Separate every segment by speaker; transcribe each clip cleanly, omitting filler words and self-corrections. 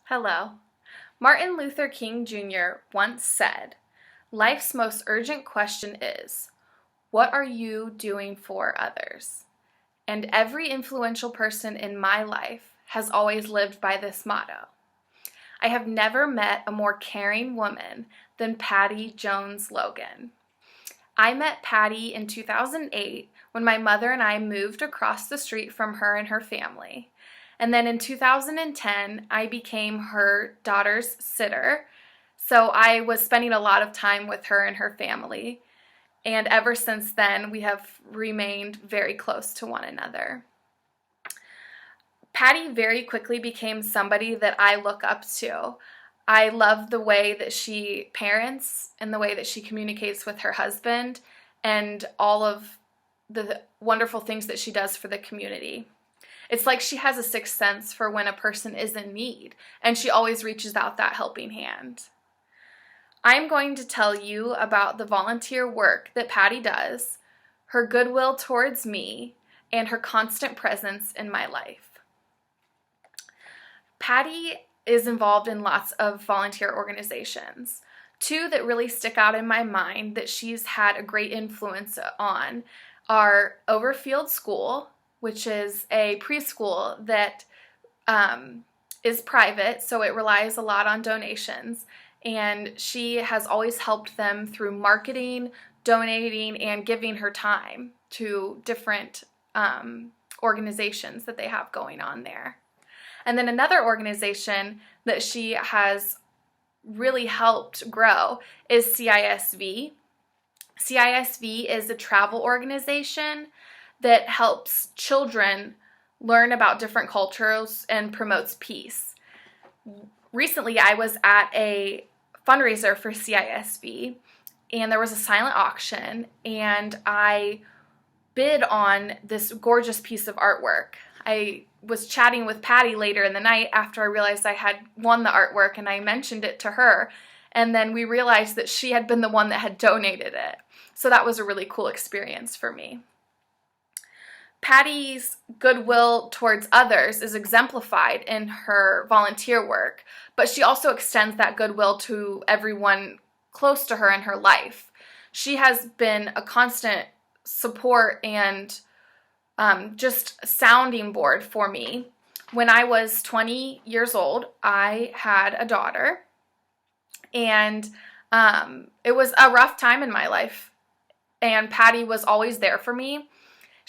Speaker 1: Hello. Martin Luther King Jr. once said, "Life's most urgent question is, what are you doing for others?" And every influential person in my life has always lived by this motto. I have never met a more caring woman than Patty Jones Logan. I met Patty in 2008 when my mother and I moved across the street from her and her family. And then in 2010, I became her daughter's sitter. So I was spending a lot of time with her and her family. And ever since then, we have remained very close to one another. Patty very quickly became somebody that I look up to. I love the way that she parents and the way that she communicates with her husband and all of the wonderful things that she does for the community. It's like she has a sixth sense for when a person is in need, and she always reaches out that helping hand. I'm going to tell you about the volunteer work that Patty does, her goodwill towards me, and her constant presence in my life. Patty is involved in lots of volunteer organizations. Two that really stick out in my mind that she's had a great influence on are Overfield School, which is a preschool that is private, so it relies a lot on donations. And she has always helped them through marketing, donating, and giving her time to different organizations that they have going on there. And then another organization that she has really helped grow is CISV. CISV is a travel organization that helps children learn about different cultures and promotes peace. Recently, I was at a fundraiser for CISV, and there was a silent auction, and I bid on this gorgeous piece of artwork. I was chatting with Patty later in the night after I realized I had won the artwork, and I mentioned it to her, and then we realized that she had been the one that had donated it. So that was a really cool experience for me. Patty's goodwill towards others is exemplified in her volunteer work, but she also extends that goodwill to everyone close to her in her life. She has been a constant support and just sounding board for me. When I was 20 years old, I had a daughter, and it was a rough time in my life, and Patty was always there for me.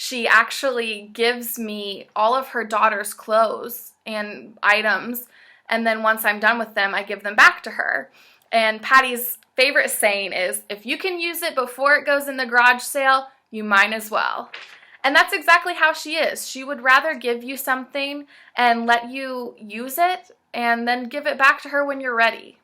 Speaker 1: She actually gives me all of her daughter's clothes and items, and then once I'm done with them, I give them back to her. And Patty's favorite saying is, if you can use it before it goes in the garage sale, you might as well. And that's exactly how she is. She would rather give you something and let you use it and then give it back to her when you're ready.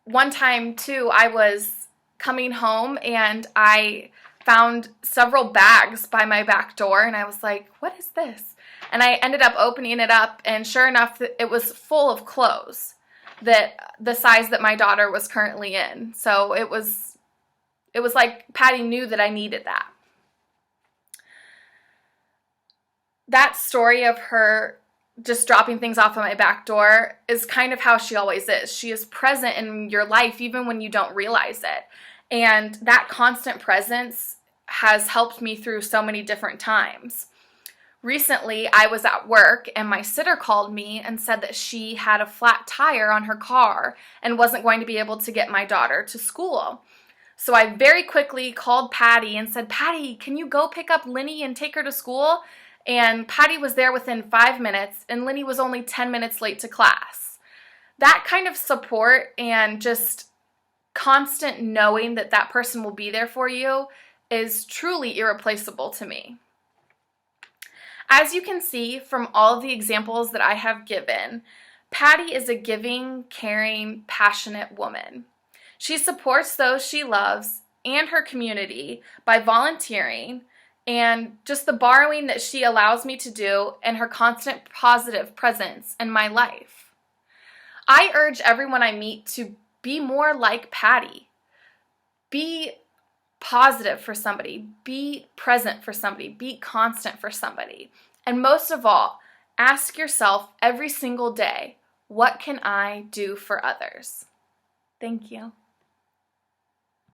Speaker 1: One time, too, I was coming home and I found several bags by my back door, and I was like, what is this? And I ended up opening it up, and sure enough, it was full of clothes, that the size that my daughter was currently in. So it was like Patty knew that I needed that. That story of her just dropping things off at my back door is kind of how she always is. She is present in your life even when you don't realize it. And that constant presence has helped me through so many different times. Recently, I was at work and my sitter called me and said that she had a flat tire on her car and wasn't going to be able to get my daughter to school. So I very quickly called Patty and said, Patty, can you go pick up Linny and take her to school? And Patty was there within 5 minutes, and Linny was only 10 minutes late to class. That kind of support and just constant knowing that that person will be there for you is truly irreplaceable to me. As you can see from all of the examples that I have given, Patty is a giving, caring, passionate woman. She supports those she loves and her community by volunteering and just the borrowing that she allows me to do and her constant positive presence in my life. I urge everyone I meet to be more like Patty. Be positive for somebody. Be present for somebody. Be constant for somebody. And most of all, Ask yourself every single day, what can I do for others? Thank you.